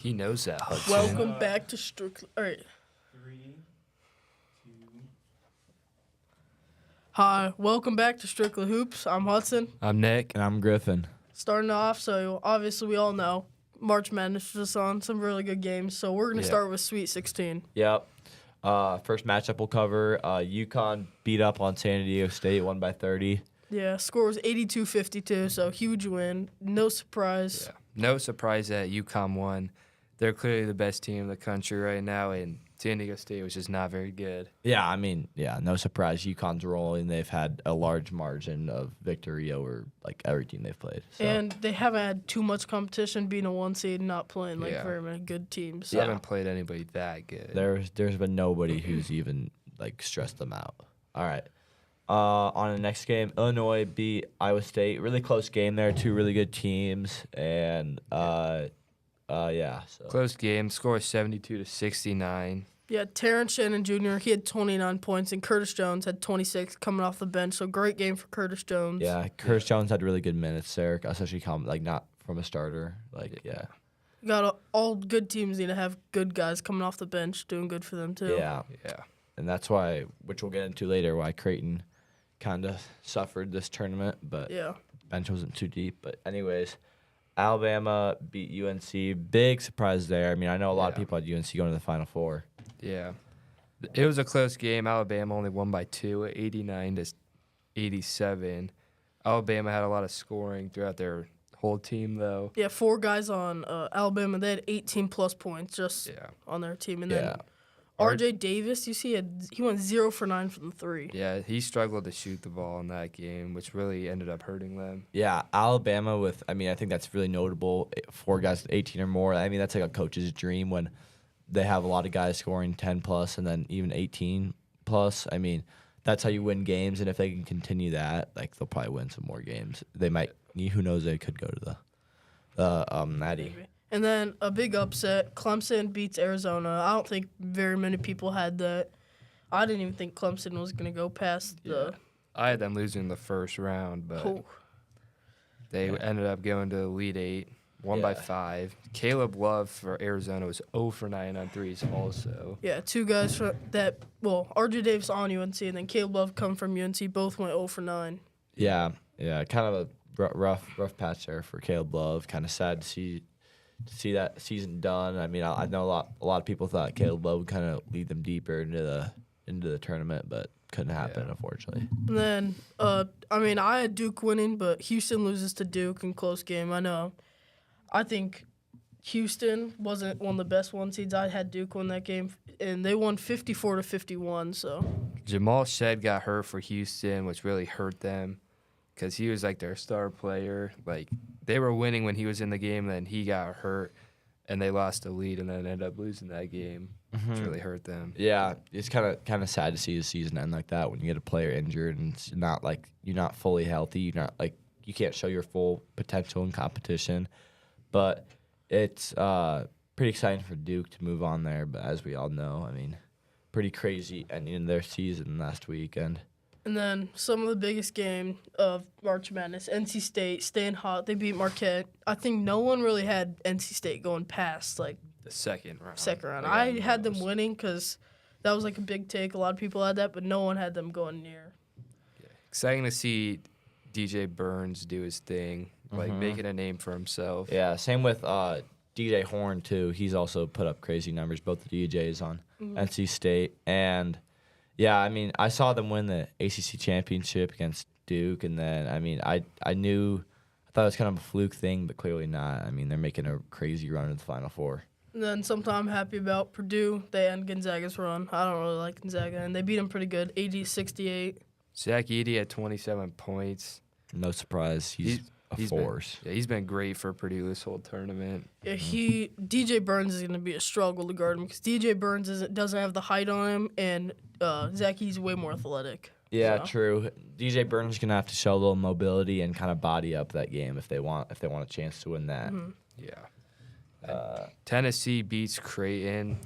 He knows that, Hudson. Welcome back to Strictly. All right. 3, 2. Hi, welcome back to Strictly Hoops. I'm Hudson. I'm Nick. And I'm Griffin. Starting off, so obviously we all know March Madness was on, some really good games. So we're going to start with Sweet 16. Yep. First matchup we'll cover. UConn beat up on San Diego State, won by 30. Yeah, score was 82-52, so huge win. No surprise. Yeah. No surprise that UConn won. They're clearly the best team in the country right now, and San Diego State was just not very good. Yeah, no surprise. UConn's rolling. They've had a large margin of victory over every team they've played. So. And they haven't had too much competition being a one seed and not playing very many good teams. They haven't played anybody that good. There's been nobody who's even stressed them out. All right. On the next game, Illinois beat Iowa State. Really close game there. Two really good teams, and So. Close game. Score 72-69. Yeah, Terrence Shannon Jr., he had 29 points, and Curtis Jones had 26 coming off the bench. So great game for Curtis Jones. Yeah, Curtis Jones had really good minutes there, especially not from a starter. You got all good teams need to have good guys coming off the bench, doing good for them too. Yeah. And that's why, which we'll get into later, why Creighton kind of suffered this tournament, but bench wasn't too deep. But anyways, Alabama beat UNC. Big surprise there. I mean, I know a lot of people had UNC going to the Final Four. Yeah. It was a close game. Alabama only won by 2, 89-87. Alabama had a lot of scoring throughout their whole team, though. Yeah, 4 guys on Alabama. They had 18-plus points just on their team. And then R.J. Davis, you see, he went 0 for 9 from the 3. Yeah, he struggled to shoot the ball in that game, which really ended up hurting them. Yeah, Alabama I think that's really notable. 4 guys with 18 or more. I mean, that's like a coach's dream when they have a lot of guys scoring 10-plus and then even 18-plus. I mean, that's how you win games, and if they can continue that, they'll probably win some more games. They might. Who knows? They could go to the Natty. And then a big upset, Clemson beats Arizona. I don't think very many people had that. I didn't even think Clemson was going to go past the... I had them losing the first round, but they ended up going to the Elite Eight, won by 5. Caleb Love for Arizona was 0 for 9 on threes also. Yeah, 2 guys from that... Well, R.J. Davis on UNC, and then Caleb Love come from UNC. Both went 0 for 9. Yeah, kind of a rough patch there for Caleb Love. Kind of sad to see that season done. I mean, I know a lot of people thought Caleb Love would kind of lead them deeper into the tournament, but couldn't happen, unfortunately. And then, I had Duke winning, but Houston loses to Duke in close game. I know. I think Houston wasn't one of the best 1 seeds. I had Duke win that game, and they won 54-51. So Jamal Shed got hurt for Houston, which really hurt them because he was their star player. They were winning when he was in the game, then he got hurt, and they lost the lead, and then ended up losing that game, which really hurt them. Yeah, it's kind of sad to see the season end like that when you get a player injured and it's not you're not fully healthy. You're not you can't show your full potential in competition. But it's pretty exciting for Duke to move on there. But as we all know, I mean, pretty crazy ending in their season last weekend. And then some of the biggest game of March Madness, NC State staying hot. They beat Marquette. I think no one really had NC State going past the second round. I had them winning because that was a big take. A lot of people had that, but no one had them going near. Yeah. Exciting to see DJ Burns do his thing, making a name for himself. Yeah, same with DJ Horn too. He's also put up crazy numbers. Both the DJs on NC State and. Yeah, I mean, I saw them win the ACC championship against Duke, and then, I thought it was kind of a fluke thing, but clearly not. I mean, they're making a crazy run to the Final Four. And then something I'm happy about, Purdue, they end Gonzaga's run. I don't really like Gonzaga, and they beat them pretty good, 80-68. Zach Edey had 27 points. No surprise, he's a force. He's been great for Purdue this whole tournament. Yeah, DJ Burns is going to be a struggle to guard him because DJ Burns doesn't have the height on him, and Zach Edey's way more athletic. Yeah, true. DJ Burns is going to have to show a little mobility and kind of body up that game if they want a chance to win that. Mm-hmm. Yeah. Tennessee beats Creighton.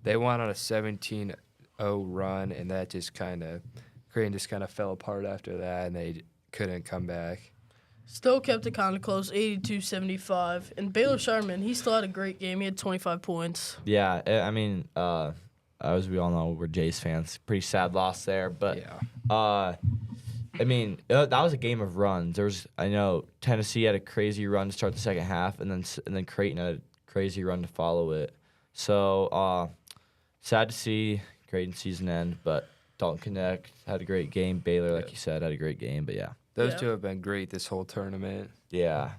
They went on a 17-0 run, and Creighton just kind of fell apart after that, and they couldn't come back. Still kept it kind of close, 82-75. And Baylor Sharman, he still had a great game. He had 25 points. Yeah, I mean, as we all know, we're Jays fans. Pretty sad loss there, but Yeah. I mean, that was a game of runs. I know Tennessee had a crazy run to start the second half, and then Creighton had a crazy run to follow it. So sad to see Creighton season end, but Dalton Connect had a great game. Baylor, like you said, had a great game. But yeah, Those Yeah. two have been great this whole tournament. yeah,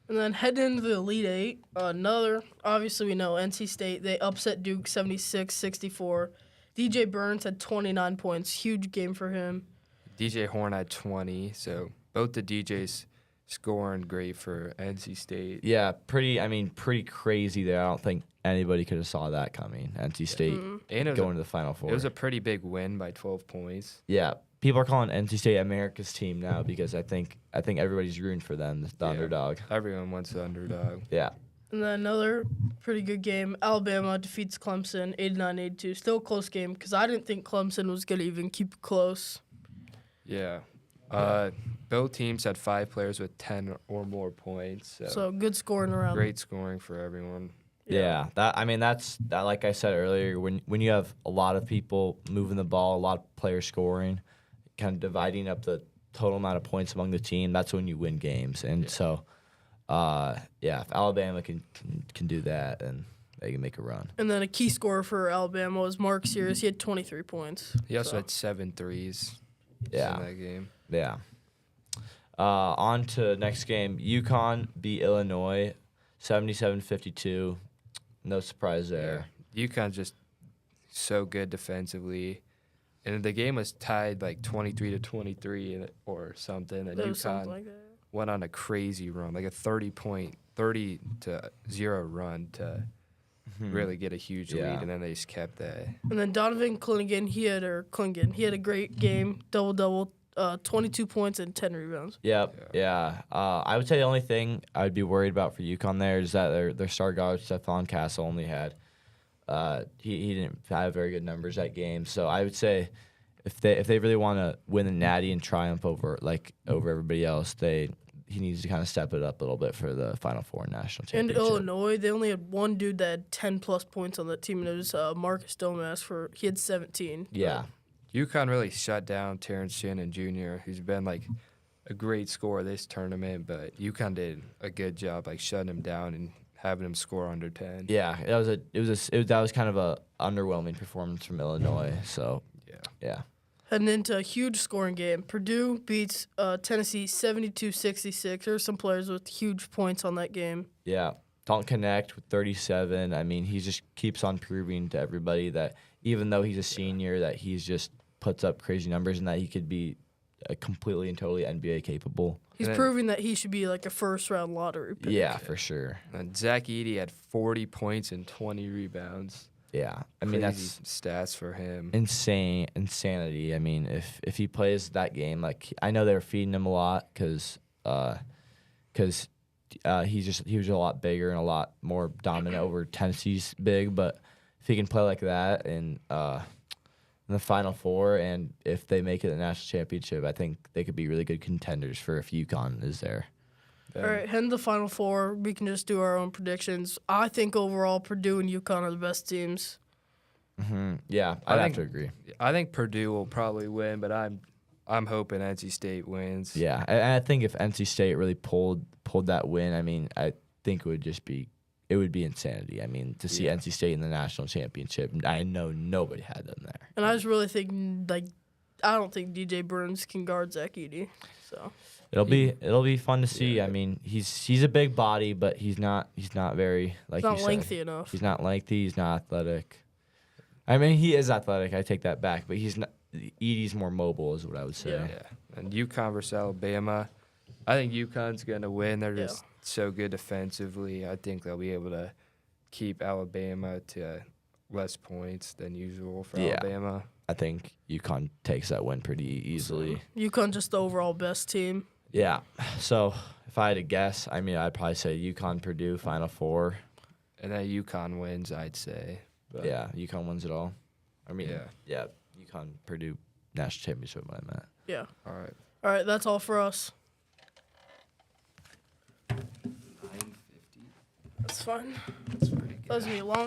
And then heading into the Elite Eight, obviously we know NC State, they upset Duke 76-64. DJ Burns had 29 points. Huge game for him. DJ Horn had 20, so both the DJs scoring great for NC State. yeah. Pretty crazy there. I don't think anybody could have saw that coming. NC State And it was, going to the Final Four. it was a pretty big win by 12 points. Yeah, people are calling NC State America's team now because I think everybody's rooting for them, the Yeah. underdog. Everyone wants the underdog. Yeah, And then another pretty good game. Alabama defeats Clemson 89-82. Still a close game because I didn't think Clemson was going to even keep it close. Yeah. Both teams had 5 players with 10 or more points. So good scoring around. Great scoring for everyone. yeah. That's like I said earlier, when you have a lot of people moving the ball, a lot of players scoring, kind of dividing up the total amount of points among the team, that's when you win games. And so, if Alabama can do that, then they can make a run. And then a key scorer for Alabama was Mark Sears. He had 23 points. He also So- had 7 threes Yeah. in that game. Yeah. On to next game. UConn beat Illinois 77-52. No surprise there. UConn's just so good defensively. And the game was tied like 23-23 or something. And There was something UConn like that. went on a crazy run, like a 30-0 run to really get a huge Yeah. lead. And then they just kept that. And then Donovan Clingan, he had a great game, double-double, 22 points and 10 rebounds. Yep. Yeah. I would say the only thing I would be worried about for UConn there is that their star guard Stephon Castle only had he didn't have very good numbers that game. So I would say if they really want to win the Natty and triumph over everybody else, he needs to kind of step it up a little bit for the Final Four national And championship. Illinois, they only had one dude that had 10-plus points on that team, and it was Marcus Domas. He had 17. Yeah. UConn really shut down Terrence Shannon Jr., who's been like a great scorer this tournament, but UConn did a good job like shutting him down and having him score under 10. Yeah, that was kind of a underwhelming performance from Illinois. So yeah. Heading into a huge scoring game. Purdue beats Tennessee 72-66. There's some players with huge points on that game. Yeah. Dalton Connect with 37. I mean, he just keeps on proving to everybody that even though he's a senior, that he's just puts up crazy numbers and that he could be completely and totally NBA capable. He's And then- proving that he should be like a first-round lottery pick. Yeah, for sure. And Zach Edey had 40 points and 20 rebounds. Yeah. I mean, Crazy that's stats for him. insanity. I mean, if he plays that game, like I know they were feeding him a lot because he was a lot bigger and a lot more dominant over Tennessee's big. But if he can play like that in the Final Four, and if they make it the national championship, I think they could be really good contenders for if UConn is there. All right, heading to the Final Four, we can just do our own predictions. I think overall Purdue and UConn are the best teams. Yeah, I I'd have think- to agree. I think Purdue will probably win, but I'm hoping NC State wins. Yeah, and I think if NC State really pulled that win, I mean, I think it would be insanity. I mean, to see NC State in the national championship, I know nobody had them there. And I just really think, I don't think DJ Burns can guard Zach Edey. So It'll be fun to see. I mean, he's a big body, but he's not very like it's not you said. lengthy enough. He's not lengthy. He's not athletic. I mean, he is athletic. I take that back, but he's not. Edie's more mobile, is what I would say. Yeah. And UConn versus Alabama. I think UConn's going to win. They're just so good defensively. I think they'll be able to keep Alabama to less points than usual for Yeah. Alabama. I think UConn takes that win pretty easily. UConn just the overall best team. Yeah. So if I had to guess, I mean, I'd probably say UConn, Purdue, Final Four. And then UConn wins, I'd say. But Yeah, UConn wins it all. I mean, Yeah. yeah, UConn, Purdue, national championship. What I meant. Yeah. All right. All right, that's all for us. That's fine. That was gonna be a long